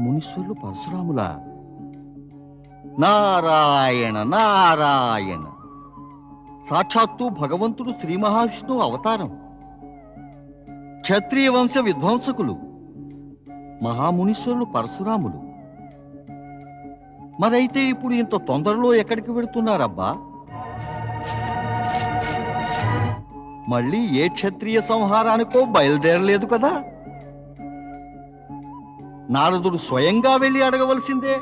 మహామునీశ్వరులు పరశురాములా? నారాయణ నారాయణ, సాక్షాత్తు భగవంతుడు శ్రీ మహావిష్ణువు అవతారం. క్షత్రియ వంశ విధ్వంసకులు మహామునీశ్వరులు పరశురాములు. మరైతే ఇప్పుడు ఇంత తొందరలో ఎక్కడికి వెళుతున్నారబ్బా? మళ్ళీ ఏ క్షత్రియ సంహారానికో బయలుదేరలేదు కదా? నారదుడు స్వయంగా వెళ్ళి అడగవలసిందే.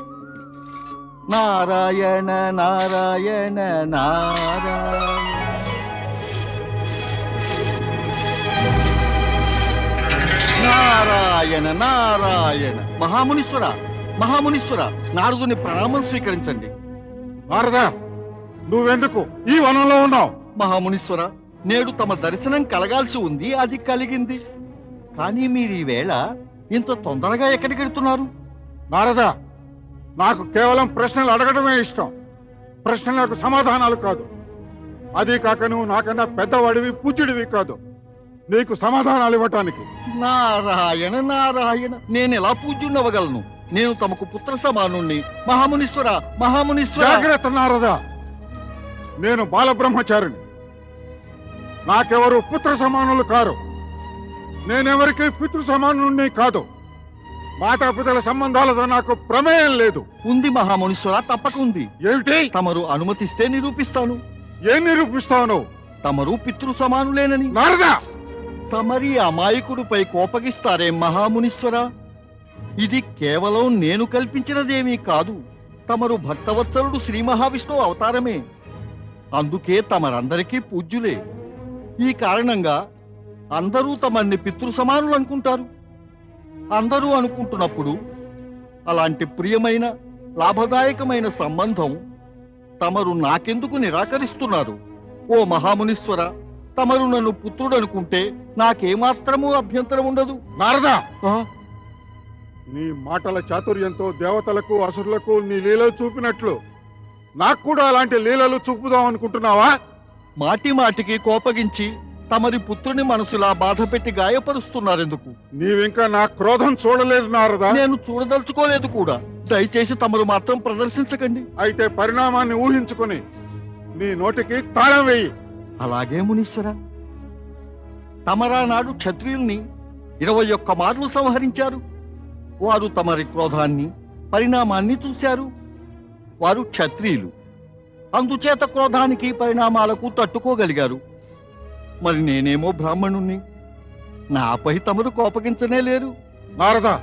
నారాయణ నారాయణ నారాయణ. నారాయణ నారాయణ. మహామునీశ్వర మహామునీశ్వర, నారదుని ప్రణామం స్వీకరించండి. నారదా, నువ్వెందుకు ఈ వనంలో ఉన్నావు? మహామునీశ్వర, నేడు తమ దర్శనం కలగాల్సి ఉంది, అది కలిగింది. కానీ మీరు ఈవేళ ఇంత తొందరగా ఎక్కడికి వెళ్తున్నారు? నారదా, నాకు కేవలం ప్రశ్నలు అడగడమే ఇష్టం, ప్రశ్నలకు సమాధానాలు కాదు. అదీ కాక నువ్వు నాకన్నా పెద్దవాడివి, పూజ్యుడివి కాదు నీకు సమాధానాలు ఇవ్వటానికి. నారాయణ నారాయణ, నేను ఎలా పూజ్యుండవగలను? నేను తమకు పుత్ర సమానుణ్ణి. మహామునీశ్వర మహామునీశ్వర. జాగ్రత్త నారదా, నేను బాలబ్రహ్మచారిని, నాకెవరు పుత్ర సమానులు కారు. నేనెవరికి పితృ సమానుణ్ణి కాదు. మాతాపితల సంబంధాలతో నాకు ప్రమేయం లేదు. ఉంది మహామునీశ్వర, తప్పక ఉంది. ఏమిటి? తమరు అనుమతిస్తే నిరూపిస్తాను. ఏం నిరూపిస్తావు? తమరు పితృ సమానులేనని. నారదా, తమరి అమాయకుడిపై కోపగిస్తారే మహామునీశ్వర? ఇది కేవలం నేను కల్పించినదేమీ కాదు. తమరు భక్తవత్సలుడు శ్రీ మహావిష్ణువు అవతారమే. అందుకే తమరందరికీ పూజ్యులే. ఈ కారణంగా అందరూ తమన్ని పితృ సమానులు అనుకుంటారు. అందరూ అనుకుంటున్నప్పుడు అలాంటి ప్రియమైన లాభదాయకమైన సంబంధం తమరు నాకెందుకు నిరాకరిస్తున్నారు? ఓ మహామునీశ్వర, తమరు నన్ను పుత్రుడనుకుంటే నాకేమాత్రమూ అభ్యంతరం ఉండదు. నారదా, ఆ? నీ మాటల చాతుర్యంతో దేవతలకు అసురులకు నీ లీలలు చూపినట్లు నాకు కూడా అలాంటి లీలలు చూపుదాం అనుకుంటున్నావా? మాటి మాటికి కోపగించి తమరి పుత్రుని మనసులా బాధపెట్టి గాయపరుస్తున్నారెందుకు? నీవింకా నా క్రోధం చూడలేదు నారదా. నేను చూడదలుచుకోలేదు కూడా. దయచేసి తమరు మాత్రం ప్రదర్శించకండి. అయితే పరిణామాన్ని ఊహించుకొని నీ నోటికి తాళం వేయి. అలాగే మునీశ్వర. తమరా నాడు క్షత్రియుల్ని 21 మార్లు సంహరించారు. వారు తమరి క్రోధాన్ని పరిణామాన్ని చూశారు. వారు క్షత్రియులు, అందుచేత క్రోధానికి పరిణామాలకు తట్టుకోగలిగారు. మరి నేనేమో బ్రాహ్మణుణ్ణి, నాపై తమరు కోపగించనే లేరు. నారదా,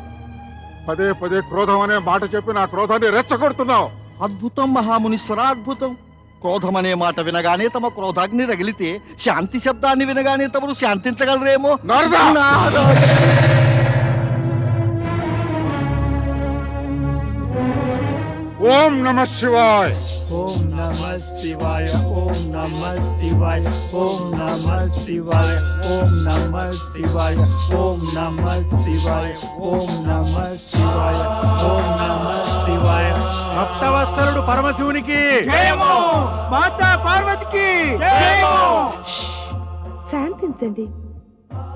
పదే పదే క్రోధం అనే మాట చెప్పి నా క్రోధాన్ని రెచ్చగొడుతున్నావు. అద్భుతం మహామునీశ్వర, అద్భుతం. క్రోధమనే మాట వినగానే తమ క్రోధాగ్ని రగిలితే శాంతి శబ్దాన్ని వినగానే తమరు శాంతించగలరేమో. నారదా! ఓం నమ శివాయ. ఓం నమ శివాయ. ఓం నమ శివాయ. ఓం నమ శివాయ. ఓం నమ శివాయ. ఓం నమ శివాయ. ఓం నమ శివాయ. ఓం నమ శివాయ. భక్తవత్సలుడు పరమశివునికి జయము, మాతా పార్వతికి జయము. శాంతించండి.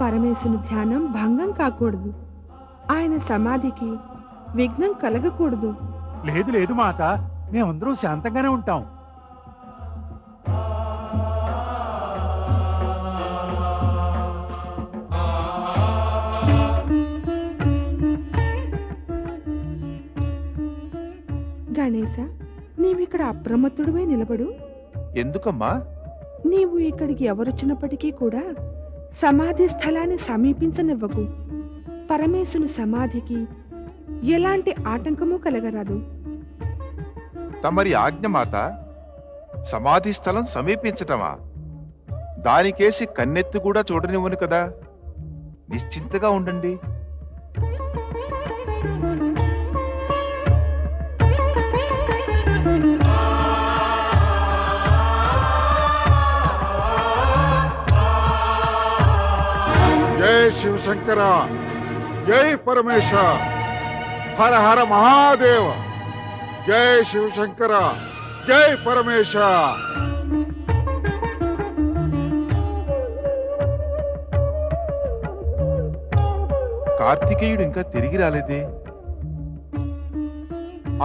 పరమేశుని ధ్యానం భంగం కాకూడదు. ఆయన సమాధికి విఘ్నం కలగకూడదు. లేదు లేదు మాత, మేమందరం శాంతంగానే ఉంటాం. గణేశ, నీవిక్కడ అప్రమత్తుడివై నిలబడు. ఎందుకమ్మా? నీవు ఇక్కడికి ఎవరొచ్చినప్పటికీ కూడా సమాధి స్థలాన్ని సమీపించనివ్వకు. పరమేశుని సమాధికి ఎలాంటి ఆటంకము కలగరాదు. తమరి ఆజ్ఞ మాత. సమాధి స్థలం సమీపించటమా? దానికేసి కన్నెత్తి కూడా చూడనివ్వను కదా. నిశ్చింతగా ఉండండి. జై శివశంకర, జై పరమేశ, హర హర మహాదేవ. జై శివశంకర, జై పరమేశ. కార్తికేయుడు ఇంకా తిరిగి రాలేదే.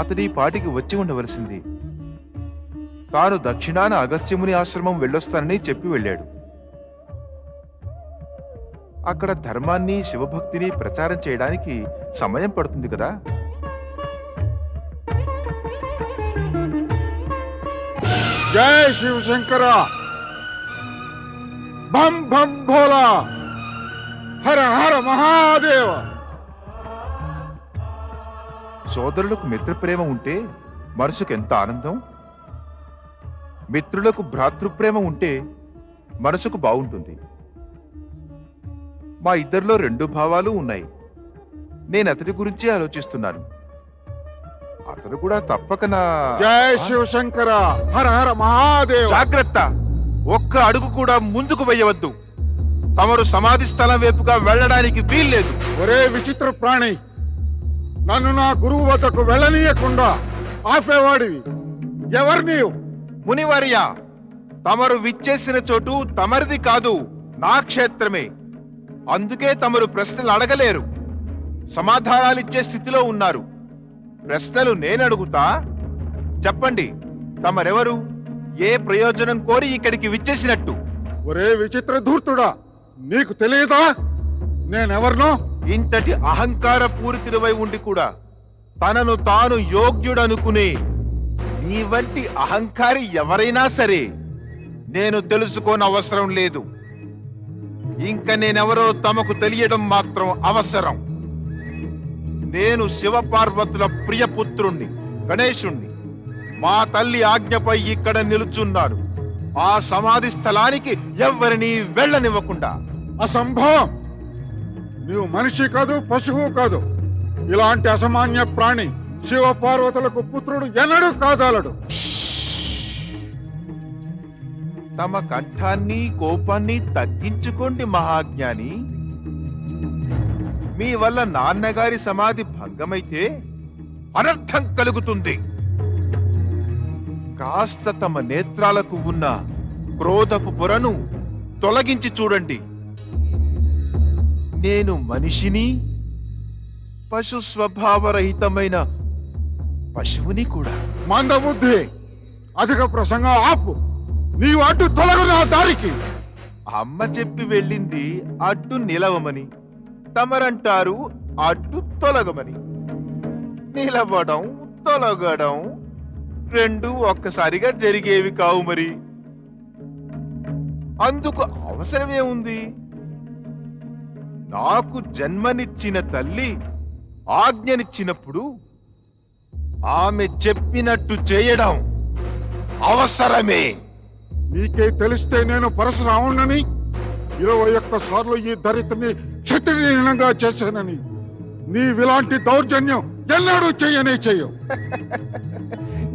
అతడి పాటికి వచ్చి ఉండవలసింది. తాను దక్షిణాన అగస్త్యముని ఆశ్రమం వెళ్ళొస్తానని చెప్పి వెళ్ళాడు. అక్కడ ధర్మాన్ని శివభక్తిని ప్రచారం చేయడానికి సమయం పడుతుంది కదా. జై శివశంకర, భం భం భోలా, హర హర మహాదేవ. సోదరులకు మిత్రప్రేమ ఉంటే మనసుకు ఎంత ఆనందం. మిత్రులకు భ్రాతృప్రేమ ఉంటే మనసుకు బాగుంటుంది. మా ఇద్దరిలో రెండు భావాలు ఉన్నాయి. నేను అతడి గురించే ఆలోచిస్తున్నాను. అతడు కూడా తప్పక నా జై శివశంకర, హర హర మహాదేవ. జాగ్రత్త, ఒక్క అడుగు కూడా ముందుకు వెయ్యవద్దు. తమరు సమాధి స్థలం వైపుగా వెళ్ళడానికి వీల్లేదు. ఒరే విచిత్ర ప్రాణి, నన్ను నా గురువు వద్దకు వెళ్ళనీయకుండా ఆపేవాడివి ఎవరు నీవు? మునివర్య, తమరు విచ్చేసిన చోటు తమరిది కాదు, నా క్షేత్రమే. అందుకే తమరు ప్రశ్నలు అడగలేరు, సమాధానాలిచ్చే స్థితిలో ఉన్నారు. ప్రశ్నలు నేను అడుగుతా. చెప్పండి, తమరెవరు? ఏ ప్రయోజనం కోరి ఇక్కడికి విచ్చేసినట్టు? ఒరే విచిత్ర ధూర్తుడా, నీకు తెలియదా నేనెవరినో? ఇంతటి అహంకార పూరితులవై ఉండి కూడా తనను తాను యోగ్యుడనుకునే నీ వంటి అహంకారి ఎవరైనా సరే నేను తెలుసుకోనవసరం లేదు. ఇంక నేనెవరో తమకు తెలియడం మాత్రం అవసరం. నేను శివపార్వతుల ప్రియపుత్రుణ్ణి, గణేశుణ్ణి. మా తల్లి ఆజ్ఞపై ఇక్కడ నిలుచున్నాను, ఆ సమాధి స్థలానికి ఎవ్వరినీ వెళ్ళనివ్వకుండా. అసంభవం. నీవు మనిషి కాదు, పశువు కాదు. ఇలాంటి అసామాన్య ప్రాణి శివ పార్వతులకు పుత్రుడు ఎన్నడూ కాదాలడు. తమ కంఠాన్ని కోపాన్ని తగ్గించుకోండి మహాజ్ఞాని. మీ వల్ల నాన్నగారి సమాధి భంగమైతే అనర్థం కలుగుతుంది. కాస్త తమ నేత్రాలకు ఉన్న క్రోధపు పొరను తొలగించి చూడండి. నేను మనిషిని, పశు స్వభావరహితమైన పశువుని కూడా. మందబుద్ధి, అధిక ప్రసంగం ఆపు. నీవు అడ్డు తొలగు నా దారికి. అమ్మ చెప్పి వెళ్ళింది అడ్డు నిలవమని, తమరంటారు అడ్డు తొలగమని. నిలవడం తొలగడం రెండు ఒక్కసారిగా జరిగేవి కావు మరి. అందుకు అవసరమే ఉంది. నాకు జన్మనిచ్చిన తల్లి ఆజ్ఞనిచ్చినప్పుడు ఆమె చెప్పినట్టు చేయడం అవసరమే. నీకే తెలిస్తే నేను పరశురాముణ్ణని 21 సార్లు ఈ దరిద్రని క్షత్రియహీనంగా చేశానని. నీవిలాంటి దౌర్జన్యం ఎన్నడూ చెయ్యనే చెయ్యవు.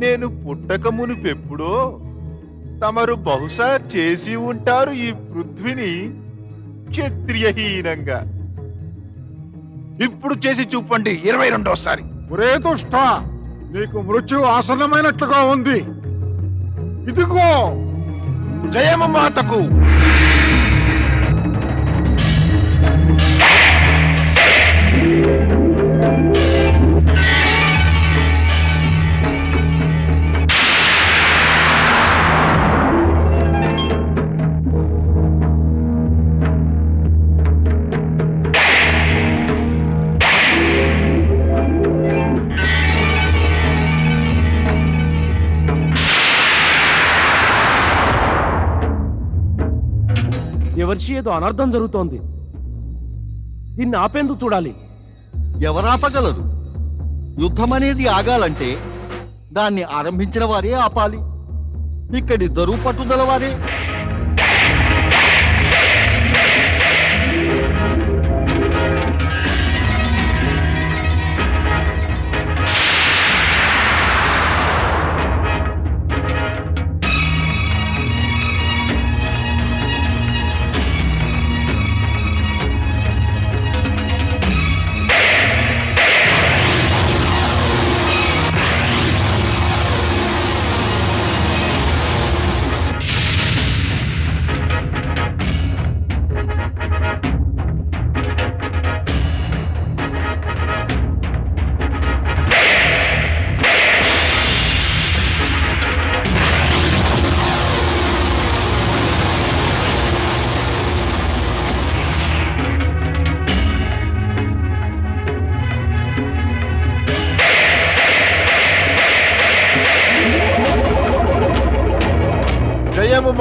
నేను పుట్టక మునుపెప్పుడో తమరు బహుశా చేసి ఉంటారు ఈ పృథ్విని క్షత్రియహీనంగా. ఇప్పుడు చేసి చూపండి 22సారి. ఒరే దుష్ట, నీకు మృత్యు ఆసన్నమైనట్లుగా ఉంది. ఇదిగో జయము మాతకు. దేవర్షి, ఏదో అనర్థం జరుగుతోంది. దీన్ని ఆపేందుకు చూడాలి. ఎవరాపగలరు? యుద్ధమనేది ఆగాలంటే దాన్ని ఆరంభించిన వారే ఆపాలి. ఇక్కడిద్దరూ పట్టుదల వారే.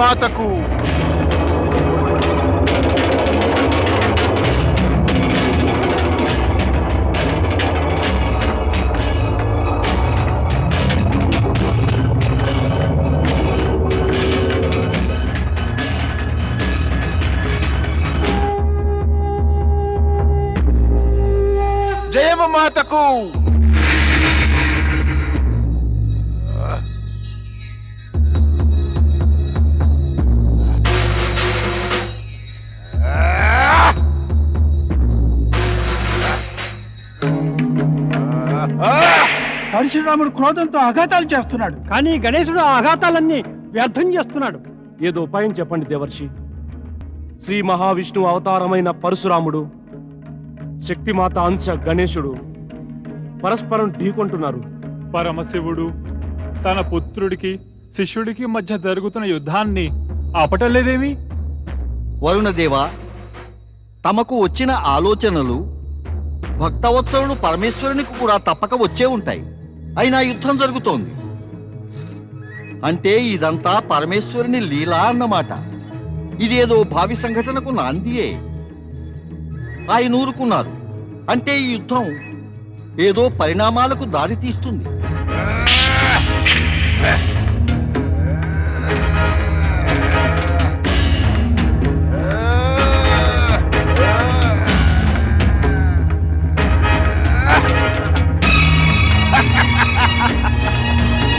మాతకు జయమ మాతకు పరశురాముడు క్రోధంతో ఆఘాతాలు చేస్తున్నాడు, కానీ గణేశుడు ఆ ఆఘాతాలన్నీ వ్యర్థం చేస్తున్నాడు. ఏదో ఉపాయం చెప్పండి దేవర్షి. శ్రీ మహావిష్ణువు అవతారమైన పరశురాముడు, శక్తిమాత అంశ గణేశుడు పరస్పరం ఢీకొంటున్నారు. పరమశివుడు తన పుత్రుడికి శిష్యుడికి మధ్య జరుగుతున్న యుద్ధాన్ని ఆపటలేదేమి? వరుణదేవా, తమకు వచ్చిన ఆలోచనలు భక్తవత్సలుడు పరమేశ్వరునికి కూడా తప్పక వచ్చే ఉంటాయి. అయినా యుద్ధం జరుగుతోంది అంటే ఇదంతా పరమేశ్వరుని లీలా అన్నమాట. ఇదేదో భావి సంఘటనకు నాందియే. ఆయన ఊరుకున్నారు అంటే ఈ యుద్ధం ఏదో పరిణామాలకు దారి తీస్తుంది.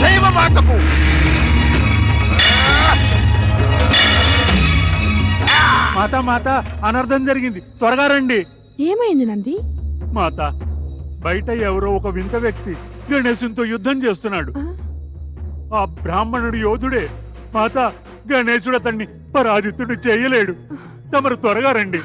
జయమ మాతకు మాత మాత అనర్థం జరిగింది, త్వరగా రండి. ఏమైంది నంది? మాత, బయట ఎవరో ఒక వింత వ్యక్తి గణేశునితో యుద్ధం చేస్తున్నాడు. ఆ? ఆ బ్రాహ్మణుడు యోధుడే. మాత, గణేశుడు అతన్ని పరాజితుడు చేయలేడు. తమరు త్వరగా రండి.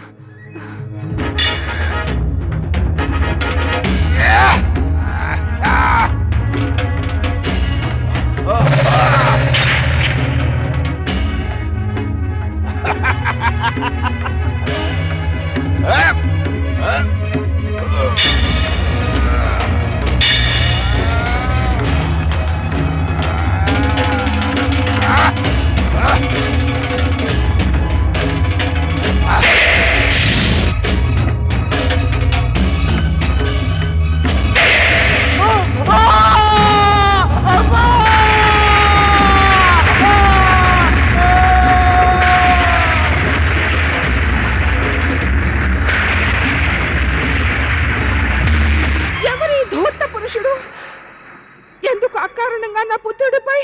ఎందుకు అకారణంగా నా పుత్రుడిపై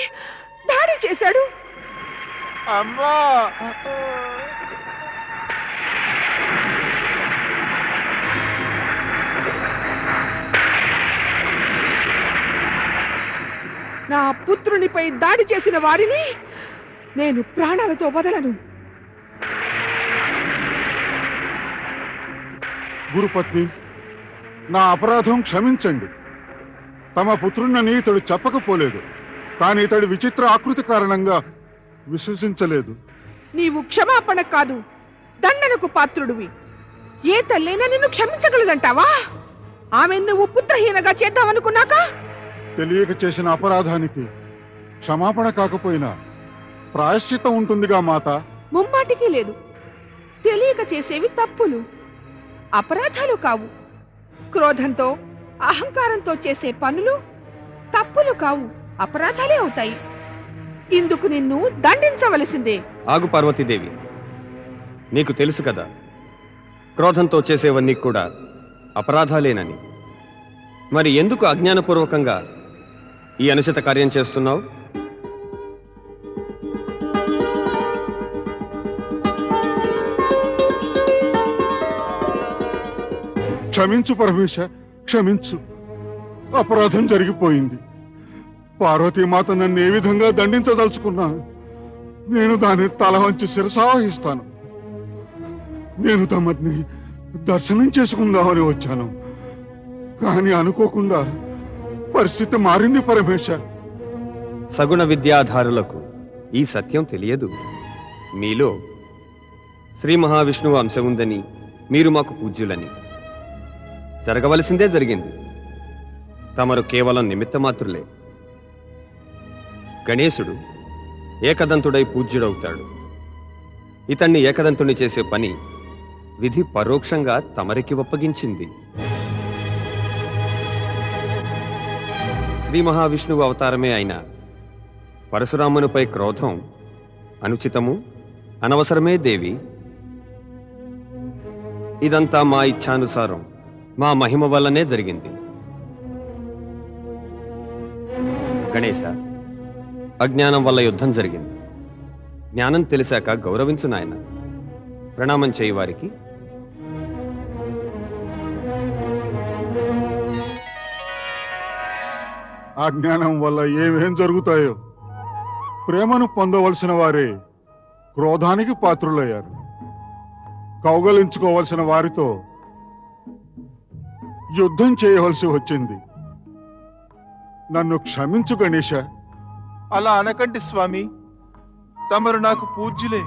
దాడి చేశాడు? అమ్మా, నా పుత్రునిపై దాడి చేసిన వారిని నేను ప్రాణాలతో వదలను. గురుపత్ని, నా అపరాధం క్షమించండి. తమ పుత్రుణ్ణని ఇతడు చెప్పకపోలేదు, కానీ ఇతడి విచిత్ర ఆకృతి కారణంగా విశ్వసించలేదు. నీవు క్షమాపణ కాదు, దండనకు పాత్రుడివి. ఏ తల్లైనా నిన్ను క్షమించగలదంటావా? ఆమె నువ్వు పుత్రహీనగా చేద్దామనుకున్నాక? తెలియక చేసిన అపరాధానికి క్షమాపణ కాకపోయినా ప్రాయశ్చిత్తం ఉంటుందిగా మాత. ముమ్మాటికి లేదు. తెలియక చేసేవి తప్పులు, అపరాధాలు కావు. క్రోధంతో అహంకారంతో చేసే పనులు తప్పులు కావు, అపరాధాలే అవుతాయి. ఇందుకు నిన్ను దండించవలసిందే. ఆగు పార్వతీదేవి, నీకు తెలుసు కదా క్రోధంతో చేసేవన్నీ కూడా అపరాధాలేనని. మరి ఎందుకు అజ్ఞానపూర్వకంగా ఈ అనుచిత కార్యం చేస్తున్నావు? క్షమించు పరమేశ, క్షమించు. అపరాధం జరిగిపోయింది. పార్వతీమాత నన్ను ఏ విధంగా దండించదలుచుకున్నా నేను దాన్ని తల వంచి శిరసావహిస్తాను. నేను తమని దర్శనం చేసుకుందామని వచ్చాను, కానీ అనుకోకుండా పరిస్థితి మారింది పరమేశ. సగుణ విద్యాధారులకు ఈ సత్యం తెలియదు. మీలో శ్రీ మహావిష్ణువు అంశం ఉందని, మీరు మాకు పూజ్యులని. జరగవలసిందే జరిగింది. తమరు కేవలం నిమిత్తమాత్రులే. గణేశుడు ఏకదంతుడై పూజ్యుడవుతాడు. ఇతన్ని ఏకదంతుని చేసే పని విధి పరోక్షంగా తమరికి ఒప్పగించింది. శ్రీ మహావిష్ణువు అవతారమే అయిన పరశురామునిపై క్రోధం అనుచితము, అనవసరమే దేవి. ఇదంతా మా ఇచ్ఛానుసారం, మా మహిమ వల్లనే జరిగింది. గణేశ, అజ్ఞానం వల్ల యుద్ధం జరిగింది. జ్ఞానం తెలిసాక గౌరవించు నాయన. ప్రణామం చేయి వారికి. అజ్ఞానం వల్ల ఏమేం జరుగుతాయో. ప్రేమను పొందవలసిన వారే క్రోధానికి పాత్రులయ్యారు. కౌగలించుకోవలసిన వారితో యుద్ధం చేయవలసి వచ్చింది. నన్ను క్షమించు గణేశ. అలా అనకండి స్వామి, తమరు నాకు పూజ్యులే.